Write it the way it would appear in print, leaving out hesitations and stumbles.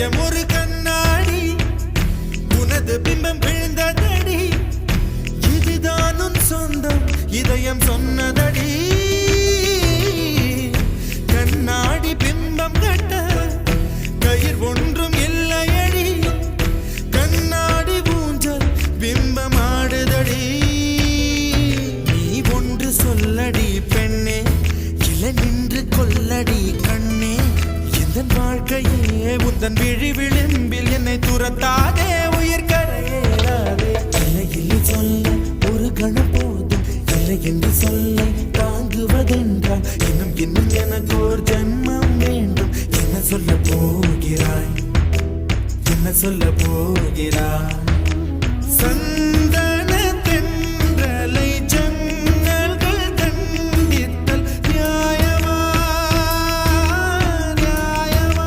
இதயம் ஒரு கண்ணாடி உனது பிம்பம் விழுந்ததடி இதுதான் உன் சொந்தம் இதயம் சொன்னதடி கண்ணாடி பிம்பம் கட்ட கயிர் ஒன்றும் இல்லையடி கண்ணாடி ஊஞ்சல் பிம்பம் ஆடுதடி நீ ஒன்று சொல்லடி பெண்ணே இல நின்று கொல்லடி கண்ணே எந்த வாழ்க்கையே உந்தன் விழி விளிம்பில் என்னை துரத்தாதே உயிர் கரையேறாதே இல்லை இல்லை சொல்ல ஒரு கணம் போதும் இல்லை என்று சொல்ல தாங்குவதென்றால் இன்னும் இன்னும் எனக்கு ஒரு ஜன்மம் வேண்டும் என்ன சொல்ல போகிறாய் என்ன சொல்ல போகிறாய்